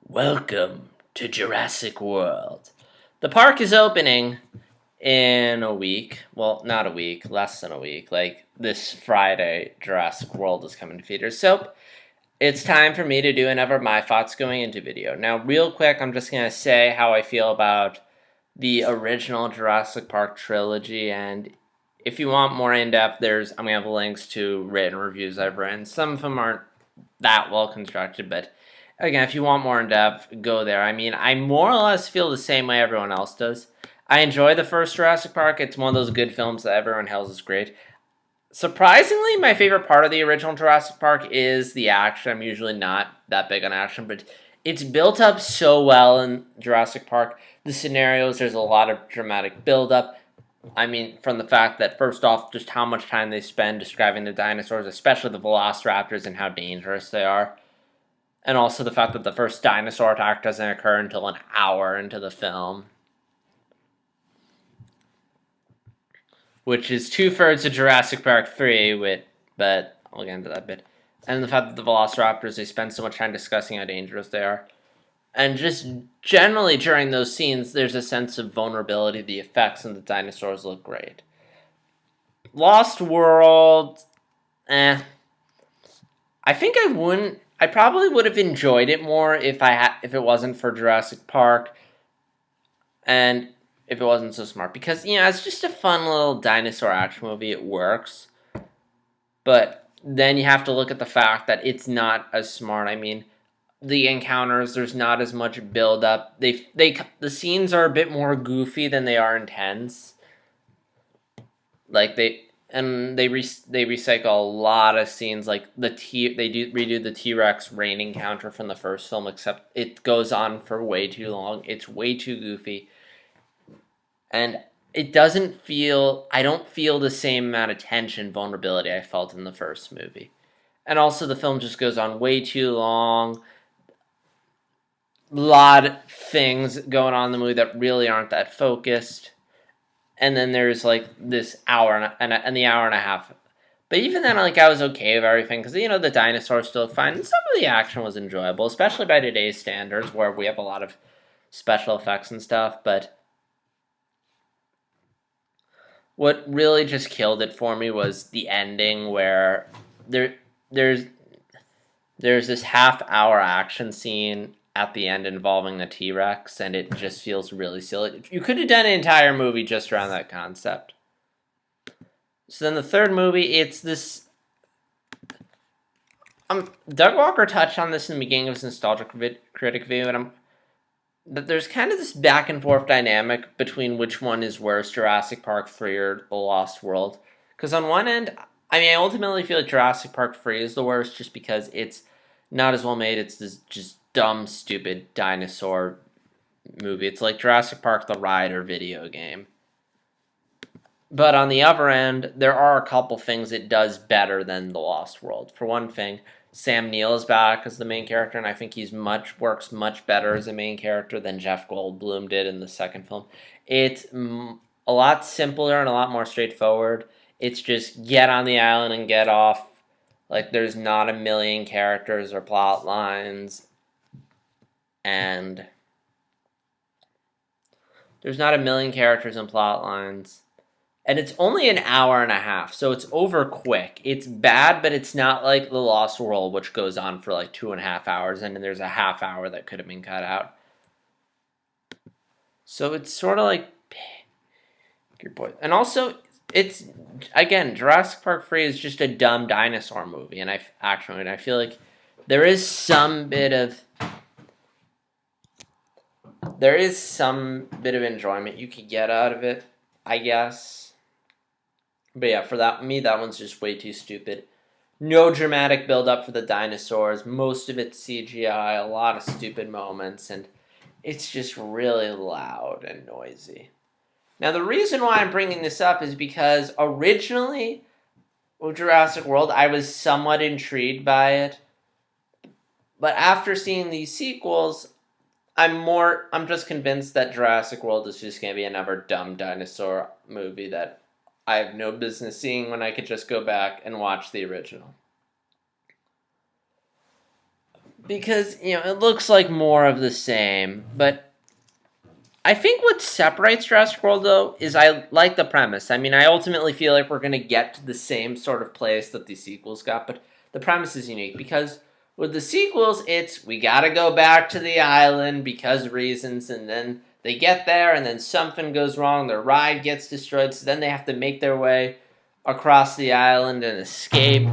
Welcome to Jurassic World. The park is opening in a week. Well, not a week, less than a week. Like this Friday, Jurassic World is coming to theaters. So it's time for me to do another My Thoughts Going Into video. Now, real quick, I'm just going to say how I feel about the original Jurassic Park trilogy. And if you want more in depth, I'm going to have links to written reviews I've written. Some of them aren't that well constructed, but again, if you want more in depth, go there. I mean, I more or less feel the same way everyone else does. I enjoy the first Jurassic Park. It's one of those good films that everyone hails as great. Surprisingly, my favorite part of the original Jurassic Park is the action. I'm usually not that big on action, but it's built up so well in Jurassic Park. The scenarios, there's a lot of dramatic build up. I mean, from the fact that, first off, just how much time they spend describing the dinosaurs, especially the velociraptors, and how dangerous they are. And also the fact that the first dinosaur attack doesn't occur until an hour into the film. Which is 2/3 of Jurassic Park 3, but I'll get into that bit. And the fact that the velociraptors, they spend so much time discussing how dangerous they are. And just generally during those scenes, there's a sense of vulnerability. The effects and the dinosaurs look great. Lost World, I think I probably would have enjoyed it more if it wasn't for Jurassic Park, and if it wasn't so smart. Because it's just a fun little dinosaur action movie. It works, but then you have to look at the fact that it's not as smart. I mean, the encounters, there's not as much build up. The scenes are a bit more goofy than they are intense. Like they recycle a lot of scenes. Like they redo the T-Rex rain encounter from the first film, except it goes on for way too long. It's way too goofy, and it doesn't feel. I don't feel the same amount of tension, vulnerability I felt in the first movie. And also, the film just goes on way too long. A lot of things going on in the movie that really aren't that focused. And then there's like this hour and the hour and a half. But even then, like, I was okay with everything because the dinosaurs still look fine. And some of the action was enjoyable, especially by today's standards, where we have a lot of special effects and stuff. But what really just killed it for me was the ending, where there's this half-hour action scene at the end involving the T-Rex, and it just feels really silly. You could have done an entire movie just around that concept. So then the third movie, it's this. Doug Walker touched on this in the beginning of his nostalgia critic video, but there's kind of this back and forth dynamic between which one is worse, Jurassic Park 3 or The Lost World. Because on one end, I mean, I ultimately feel like Jurassic Park 3 is the worst, just because it's not as well made. It's this just dumb, stupid dinosaur movie. It's like Jurassic Park the Ride or video game. But on the other end, there are a couple things it does better than The Lost World. For one thing, Sam Neill is back as the main character, and I think works much better as a main character than Jeff Goldblum did in the second film. It's a lot simpler and a lot more straightforward. It's just get on the island and get off. Like, there's not a million characters or plot lines, and there's not a million characters and plot lines. And it's only an hour and a half, so it's over quick. It's bad, but it's not like The Lost World, which goes on for like 2.5 hours, and then there's a half hour that could have been cut out. So it's sort of like your boy. And also, it's, again, Jurassic Park 3 is just a dumb dinosaur movie, and I feel like there is some bit of enjoyment you could get out of it, I guess. But yeah, for that one's just way too stupid. No dramatic build up for the dinosaurs. Most of it's CGI, a lot of stupid moments, and it's just really loud and noisy. Now, the reason why I'm bringing this up is because originally, with Jurassic World, I was somewhat intrigued by it. But after seeing these sequels, I'm just convinced that Jurassic World is just going to be another dumb dinosaur movie that I have no business seeing when I could just go back and watch the original. because it looks like more of the same. But I think what separates Jurassic World though is I like the premise. I mean, I ultimately feel like we're gonna get to the same sort of place that the sequels got, but the premise is unique because with the sequels, it's we gotta go back to the island because reasons, and then they get there, and then something goes wrong. Their ride gets destroyed, so then they have to make their way across the island and escape.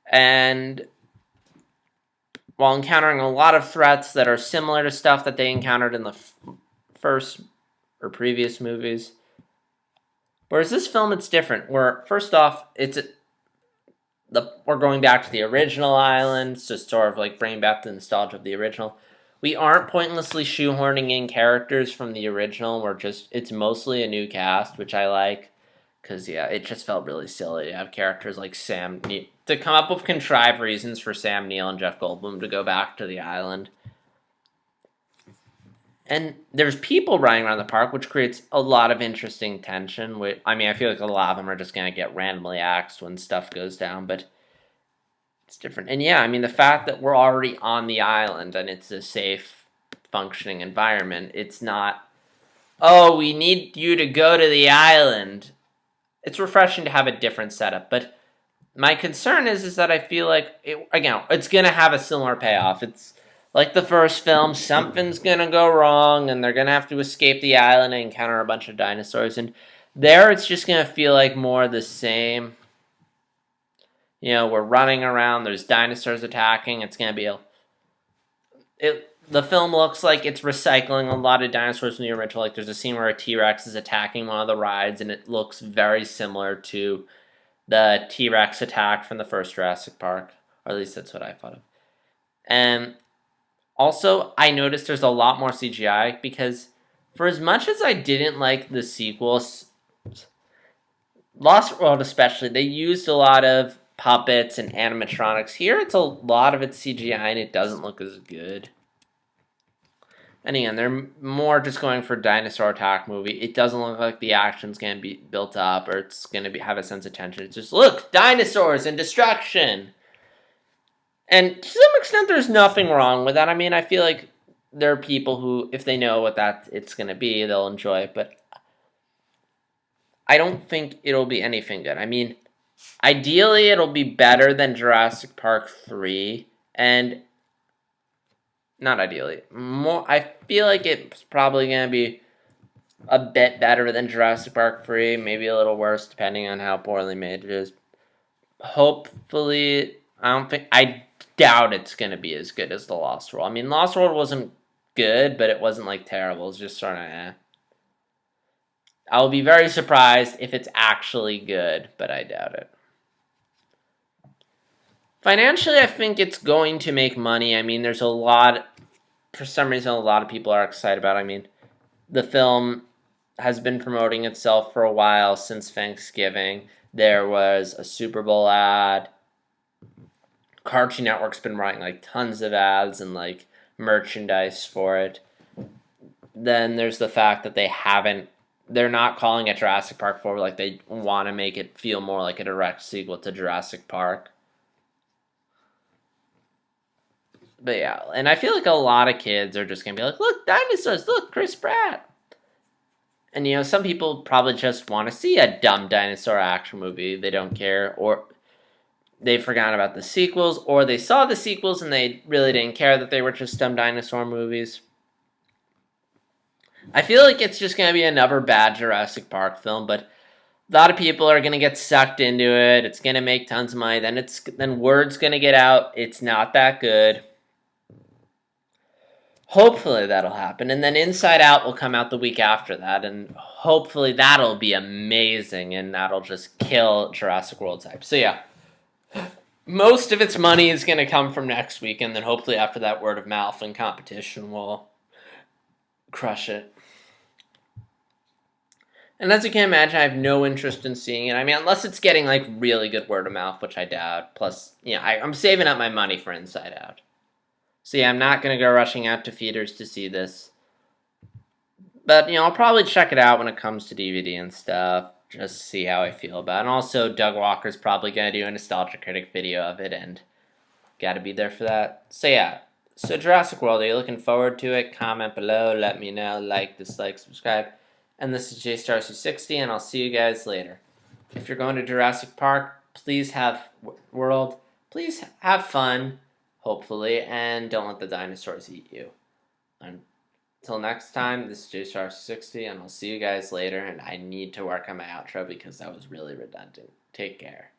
And while encountering a lot of threats that are similar to stuff that they encountered in the first or previous movies. Whereas this film, it's different. Where first off, we're going back to the original island, so sort of like bringing back the nostalgia of the original. We aren't pointlessly shoehorning in characters from the original. It's mostly a new cast, which I like. Because, yeah, it just felt really silly to have characters like Sam Neill, to come up with contrived reasons for Sam Neill and Jeff Goldblum to go back to the island. And there's people running around the park, which creates a lot of interesting tension. I feel like a lot of them are just going to get randomly axed when stuff goes down, but it's different. And yeah, the fact that we're already on the island and it's a safe, functioning environment, it's not, oh, we need you to go to the island. It's refreshing to have a different setup, but my concern is that I feel like, it's going to have a similar payoff. It's like the first film, something's going to go wrong, and they're going to have to escape the island and encounter a bunch of dinosaurs, and there it's just going to feel like more the same. We're running around, there's dinosaurs attacking, it's going to be the film looks like it's recycling a lot of dinosaurs from the original. Like, there's a scene where a T-Rex is attacking one of the rides, and it looks very similar to the T-Rex attack from the first Jurassic Park. Or at least that's what I thought of. And also, I noticed there's a lot more CGI, because for as much as I didn't like the sequels, Lost World especially, they used a lot of puppets and animatronics. Here, it's a lot of it's CGI, and it doesn't look as good. And again, they're more just going for dinosaur attack movie. It doesn't look like the action's going to be built up or it's going to have a sense of tension. It's just, look, dinosaurs and destruction. And to some extent, there's nothing wrong with that. I feel like there are people who, if they know what it's going to be, they'll enjoy it. But I don't think it'll be anything good. Ideally, it'll be better than Jurassic Park 3. And not ideally. I feel like it's probably going to be a bit better than Jurassic Park 3, maybe a little worse depending on how poorly made it is. Hopefully, I doubt it's going to be as good as The Lost World. Lost World wasn't good, but it wasn't like terrible. It's just sort of I'll be very surprised if it's actually good, but I doubt it. Financially, I think it's going to make money. There's a lot, for some reason, a lot of people are excited about it. The film has been promoting itself for a while, since Thanksgiving. There was a Super Bowl ad. Cartoon Network's been writing tons of ads and merchandise for it. Then there's the fact that they're not calling it Jurassic Park 4, they want to make it feel more like a direct sequel to Jurassic Park. But yeah, and I feel like a lot of kids are just going to be like, look, dinosaurs, look, Chris Pratt. And, some people probably just want to see a dumb dinosaur action movie. They don't care, or they've forgotten about the sequels, or they saw the sequels and they really didn't care that they were just dumb dinosaur movies. I feel like it's just going to be another bad Jurassic Park film, but a lot of people are going to get sucked into it. It's going to make tons of money. Then word's going to get out. It's not that good. Hopefully that'll happen. And then Inside Out will come out the week after that. And hopefully that'll be amazing. And that'll just kill Jurassic World's hype. So yeah. Most of its money is going to come from next week. And then hopefully after that, word of mouth and competition will crush it. And as you can imagine, I have no interest in seeing it. Unless it's getting really good word of mouth, which I doubt. Plus, I'm saving up my money for Inside Out. So yeah, I'm not going to go rushing out to theaters to see this. But, I'll probably check it out when it comes to DVD and stuff. Just see how I feel about it. And also, Doug Walker's probably going to do a Nostalgia Critic video of it. And Gotta be there for that. So yeah. So Jurassic World, are you looking forward to it? Comment below, let me know, like, dislike, subscribe. And this is JStar260, and I'll see you guys later. If you're going to Jurassic Park, please have World. Please have fun, hopefully, and don't let the dinosaurs eat you. Until next time, this is JStar260, and I'll see you guys later. And I need to work on my outro because that was really redundant. Take care.